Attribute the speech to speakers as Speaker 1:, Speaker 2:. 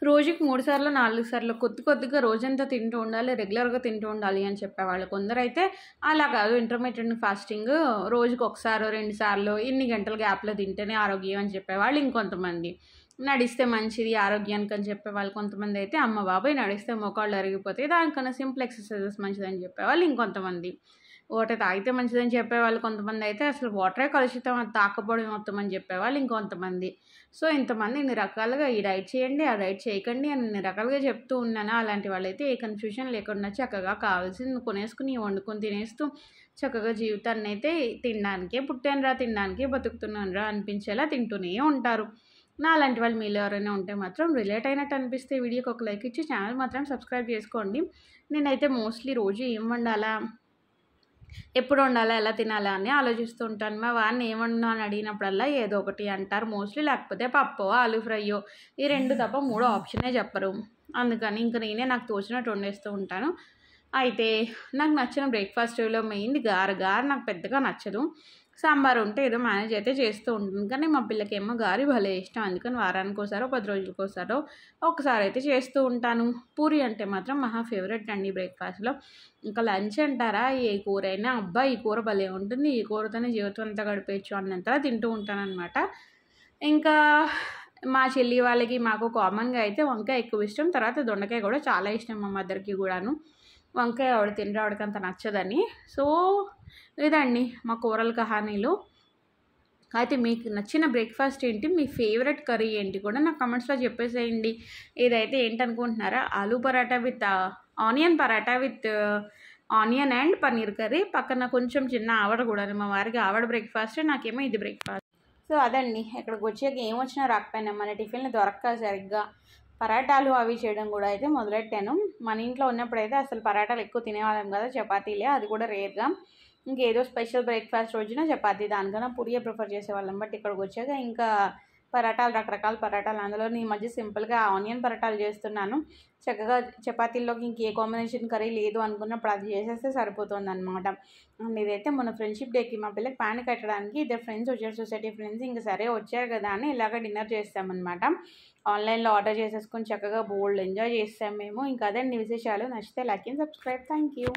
Speaker 1: రోజుకి 3 సార్లు, 4 సార్లు కొద్ది కొద్దిగా రోజంతా తింటూ ఉండాలి. రెగ్యులర్‌గా తింటూ ఉండాలి అని చెప్పేవాళ్ళు. కొందరైతే అలా కాదు ఇంటర్మిటెంట్ ఫాస్టింగ్ రోజుకి ఒకసారో, 2 సార్లో ఇన్ని గంటల గ్యాప్‌లో తింటేనే ఆరోగ్యం అని చెప్పేవాళ్ళు ఇంకొంతమంది. నడిస్తే మంచిది ఆరోగ్యానికి అని చెప్పేవాళ్ళు కొంతమందైతే, అమ్మ బాబోయ్! నడిస్తే మోకాళ్ళు అరిగిపోతాయి. దానికన్నా సింపుల్ ఎక్సర్‌సైజెస్ మంచిదని చెప్పేవాళ్ళు ఇంకొంతమంది. వాటర్ తాగితే మంచిదని చెప్పేవాళ్ళు కొంతమందైతే, అసలు వాటరే కలుషితం అది తాగకపోవడం మొత్తం అని చెప్పేవాళ్ళు ఇంకొంతమంది. సో, ఇంతమంది ఇన్ని రకాలుగా ఈ డైట్ చేయండి, ఆ డైట్ చేయకండి అని ఇన్ని రకాలుగా చెప్తూ ఉన్నానా, అలాంటి వాళ్ళైతే ఏ కన్‌ఫ్యూజన్ లేకుండా చక్కగా కావాల్సింది కొనేసుకొని, వండుకొని తినేస్తూ చక్కగా జీవితాన్నయితే తినడానికే పుట్టానురా, తినడానికే బతుకుతున్నానురా అనిపించేలా తింటూనే ఉంటారు. నాలాంటి వాళ్ళు మీలో ఎవరైనా ఉంటే మాత్రం రిలేట్ అయినట్టు అనిపిస్తే వీడియోకి ఒక లైక్ ఇచ్చి ఛానల్ మాత్రం సబ్స్క్రైబ్ చేసుకోండి. నేనైతే మోస్ట్‌లీ రోజు ఏం వండాలా, ఎప్పుడు వండాలా, ఎలా తినాలా అని ఆలోచిస్తూ ఉంటాను. మా వారిని ఏం వండినావు అని అడిగినప్పుడల్లా ఏదో ఒకటి అంటారు మోస్ట్‌లీ. లేకపోతే పప్పో, ఆలు ఫ్రైయో ఈ 2 తప్ప మూడో ఆప్షనే చెప్పరు. అందుకని ఇంక నేనే నాకు తోచినట్టు వండేస్తూ ఉంటాను. అయితే నాకు నచ్చిన బ్రేక్‌ఫాస్ట్‌లో మెయిన్‌ది గారె. గారె నాకు పెద్దగా నచ్చదు. సాంబార్ ఉంటే ఏదో మేనేజ్ అయితే చేస్తూ ఉంటాను. కానీ మా పిల్లకేమో గారె భలే ఇష్టం. అందుకని వారానికోసారో, 10 రోజులకోసారో ఒకసారైతే చేస్తూ ఉంటాను. పూరి అంటే మాత్రం మహా ఫేవరెట్ అండి బ్రేక్‌ఫాస్ట్‌లో. ఇంకా లంచ్ అంటారా, ఏ కూరైనా అబ్బా! ఈ కూర భలే ఉంటుంది, ఈ కూరతోనే జీవితం అంతా గడిపేయచ్చు అన్నంతలా తింటూ ఉంటాననమాట. ఇంకా మా చెల్లి వాళ్ళకి, మాకు కామన్‌గా అయితే వంకాయ ఎక్కువ ఇష్టం. తర్వాత దొండకాయ కూడా చాలా ఇష్టం మా మదర్‌కి గూడాను. వంకాయ ఆవిడ తినరు, ఆవిడకంత నచ్చదని. సో, ఇదండి మా కూరల కహానీలు. అయితే మీకు నచ్చిన బ్రేక్‌ఫాస్ట్ ఏంటి? మీ ఫేవరెట్ కర్రీ ఏంటి కూడా నాకు కామెంట్స్‌లో చెప్పేసేయండి. ఇదైతే ఏంటనుకుంటున్నారా? Aloo paratha with onion paratha with onion and paneer curry. పక్కన కొంచెం చిన్న ఆవడ కూడాను. మా వారికి ఆవడ బ్రేక్‌ఫాస్ట్, నాకేమో ఇది బ్రేక్‌ఫాస్ట్. సో, అదండి. ఇక్కడికొచ్చాక ఏమొచ్చినా రాకపోయినా మన టిఫిన్‌లు దొరక్క సరిగ్గా పరాటాలు అవి చేయడం కూడా అయితే మొదలెట్టాను. మన ఇంట్లో ఉన్నప్పుడైతే అసలు పరాటాలు ఎక్కువ తినేవాళ్ళం కదా! చపాతీలే, అది కూడా రేర్‌గా. ఇంకేదో స్పెషల్ బ్రేక్‌ఫాస్ట్ రోజున చపాతీ, దానికన్నా పూరియే ప్రిఫర్ చేసేవాళ్ళం. బట్ ఇక్కడికొచ్చాక ఇంకా పరాటాలు, రకరకాల పరాటాలు, అందులోని ఈ మధ్య సింపుల్గా ఆనియన్ పరాటాలు చేస్తున్నాను. చక్కగా చపాతీల్లోకి ఇంకే కాంబినేషన్ కర్రీ లేదు అనుకున్నప్పుడు అది చేసేస్తే సరిపోతుందనమాట. అండ్ ఇదైతే మొన్న ఫ్రెండ్షిప్ డేకి మా పిల్లకి ప్యాన్ కట్టడానికి ఇద్దరు ఫ్రెండ్స్ వచ్చారు, సొసైటీ ఫ్రెండ్స్. ఇంక సరే వచ్చారు కదా అని ఇలాగ డిన్నర్ చేస్తామన్నమాట. ఆన్లైన్లో ఆర్డర్ చేసేసుకొని చక్కగా బోల్డ్ ఎంజాయ్ చేసాం మేము. ఇంకా అదండి విశేషాలు. నచ్చితే like and subscribe. Thank you.